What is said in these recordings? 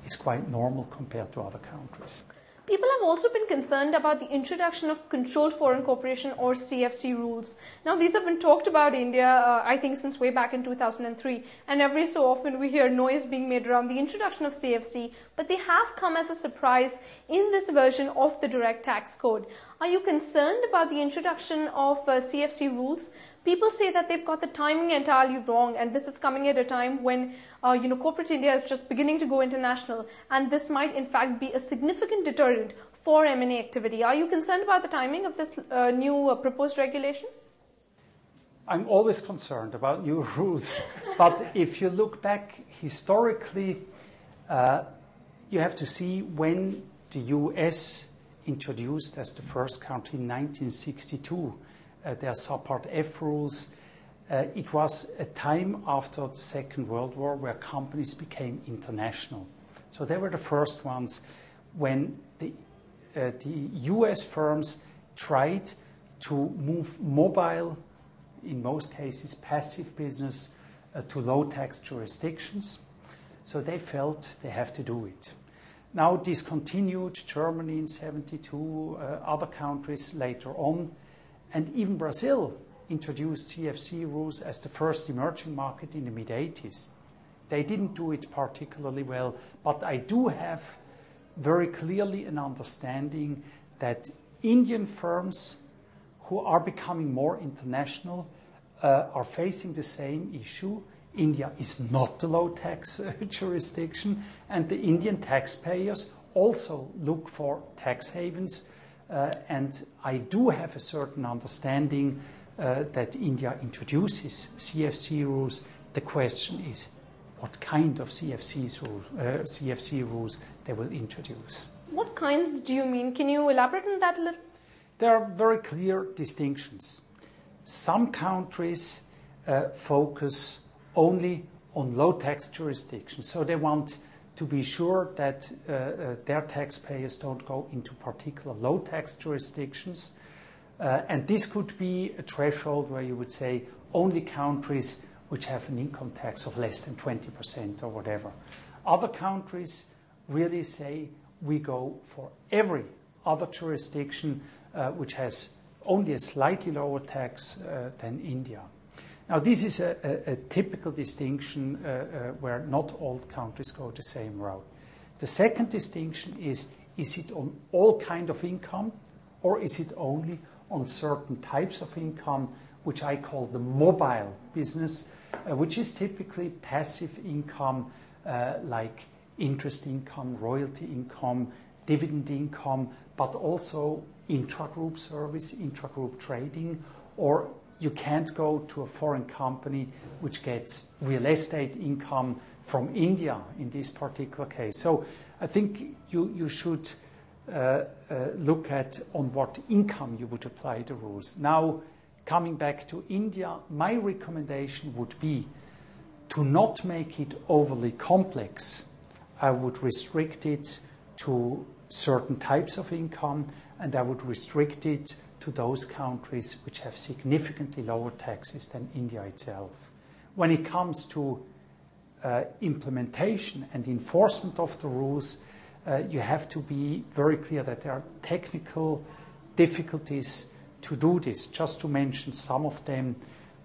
is quite normal compared to other countries. People have also been concerned about the introduction of controlled foreign corporation or CFC rules. Now, these have been talked about in India, I think, since way back in 2003. And every so often we hear noise being made around the introduction of CFC, but they have come as a surprise in this version of the direct tax code. Are you concerned about the introduction of CFC rules? People say that they've got the timing entirely wrong, and this is coming at a time when corporate India is just beginning to go international, and this might in fact be a significant deterrent for M&A activity. Are you concerned about the timing of this new proposed regulation? I'm always concerned about new rules, but if you look back historically, you have to see when the US introduced as the first country in 1962 their Subpart F rules. It was a time after the Second World War where companies became international. So they were the first ones when the US firms tried to move mobile, in most cases passive business, to low tax jurisdictions. So they felt they have to do it. Now this continued, Germany in 72, other countries later on, and even Brazil introduced CFC rules as the first emerging market in the mid-80s. They didn't do it particularly well, but I do have very clearly an understanding that Indian firms who are becoming more international are facing the same issue. India is not a low tax jurisdiction, and the Indian taxpayers also look for tax havens. And I do have a certain understanding that India introduces CFC rules. The question is what kind of CFC rules they will introduce. What kinds do you mean? Can you elaborate on that a little? There are very clear distinctions. Some countries focus only on low tax jurisdictions, so they want to be sure that their taxpayers don't go into particular low tax jurisdictions. And this could be a threshold where you would say only countries which have an income tax of less than 20% or whatever. Other countries really say we go for every other jurisdiction which has only a slightly lower tax than India. Now, this is a typical distinction where not all countries go the same route. The second distinction is it on all kind of income, or is it only on certain types of income, which I call the mobile business, which is typically passive income like interest income, royalty income, dividend income, but also intragroup service, intragroup trading, or you can't go to a foreign company which gets real estate income from India in this particular case. So I think you should look at on what income you would apply the rules. Now, coming back to India, my recommendation would be to not make it overly complex. I would restrict it to certain types of income, and I would restrict it to those countries which have significantly lower taxes than India itself. When it comes to implementation and enforcement of the rules, you have to be very clear that there are technical difficulties to do this. Just to mention some of them,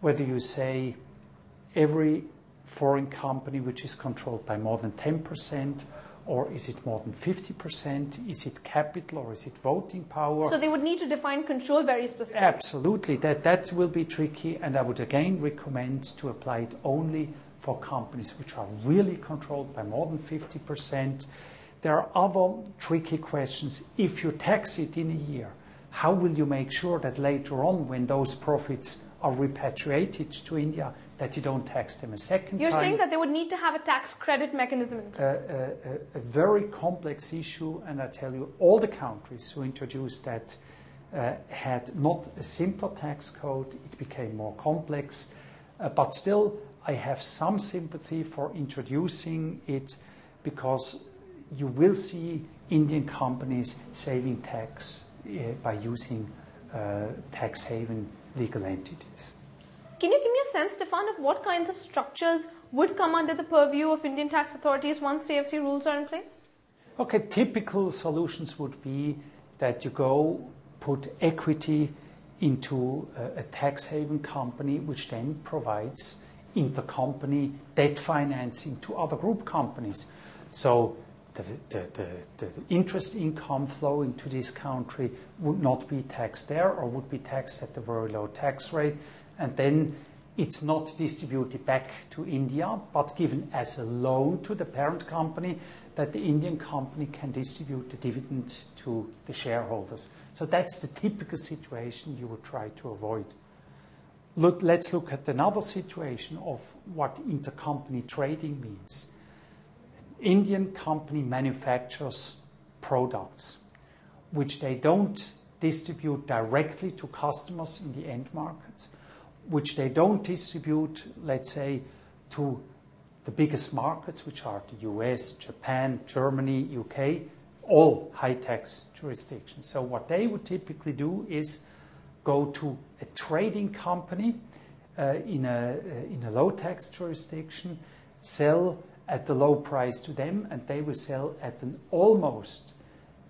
whether you say every foreign company which is controlled by more than 10%, or is it more than 50%? Is it capital or is it voting power? So they would need to define control very specifically. Absolutely. That will be tricky, and I would again recommend to apply it only for companies which are really controlled by more than 50%. There are other tricky questions. If you tax it in a year, how will you make sure that later on, when those profits are repatriated to India, that you don't tax them a second time? You're saying that they would need to have a tax credit mechanism in place. A very complex issue, and I tell you, all the countries who introduced that had not a simpler tax code. It became more complex. But still, I have some sympathy for introducing it, because you will see Indian companies saving tax by using tax haven legal entities. Can you give me a sense, Stefan, of what kinds of structures would come under the purview of Indian tax authorities once CFC rules are in place? Okay, typical solutions would be that you go put equity into a tax haven company, which then provides intercompany debt financing to other group companies. So the interest income flowing to this country would not be taxed there, or would be taxed at a very low tax rate, and then it's not distributed back to India, but given as a loan to the parent company, that the Indian company can distribute the dividend to the shareholders. So that's the typical situation you would try to avoid. Let's look at another situation of what intercompany trading means. Indian company manufactures products which they don't distribute directly to customers in the end market, which they don't distribute, let's say, to the biggest markets, which are the US, Japan, Germany, UK, all high tax jurisdictions. So what they would typically do is go to a trading company in a low tax jurisdiction, sell at the low price to them, and they will sell at an almost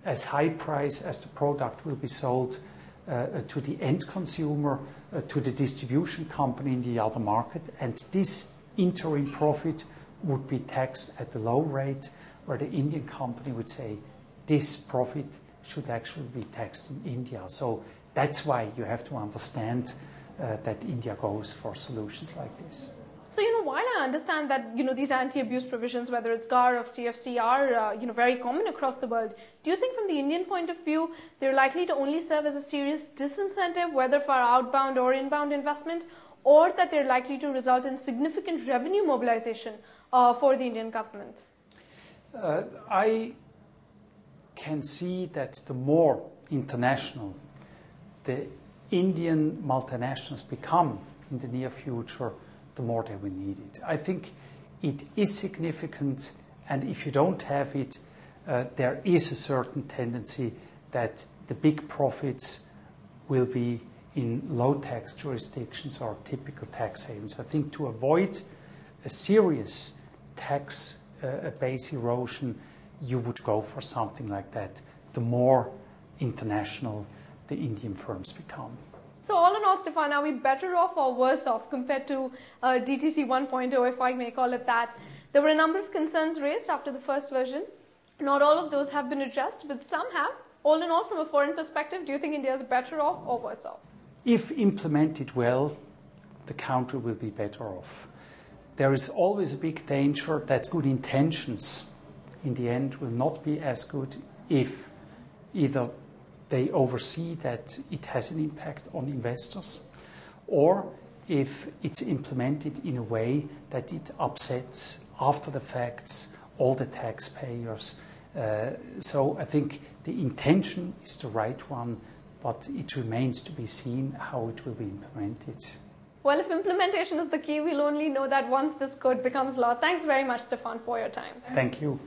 as high price as the product will be sold to the end consumer, to the distribution company in the other market, and this interim profit would be taxed at a low rate, where the Indian company would say this profit should actually be taxed in India. So that's why you have to understand that India goes for solutions like this. So, while I understand that, these anti-abuse provisions, whether it's GAR or CFC, are, very common across the world, do you think from the Indian point of view, they're likely to only serve as a serious disincentive, whether for outbound or inbound investment, or that they're likely to result in significant revenue mobilization for the Indian government? I can see that the more international the Indian multinationals become in the near future, the more they will need it. I think it is significant, and if you don't have it, there is a certain tendency that the big profits will be in low tax jurisdictions or typical tax havens. I think to avoid a serious tax base erosion, you would go for something like that, the more international the Indian firms become. So all in all, Stefan, are we better off or worse off compared to DTC 1.0, if I may call it that? There were a number of concerns raised after the first version. Not all of those have been addressed, but some have. All in all, from a foreign perspective, do you think India is better off or worse off? If implemented well, the country will be better off. There is always a big danger that good intentions in the end will not be as good if either they oversee that it has an impact on investors, or if it's implemented in a way that it upsets after the facts all the taxpayers. So I think the intention is the right one, but it remains to be seen how it will be implemented. Well, if implementation is the key, we'll only know that once this code becomes law. Thanks very much, Stefan, for your time. Thank you.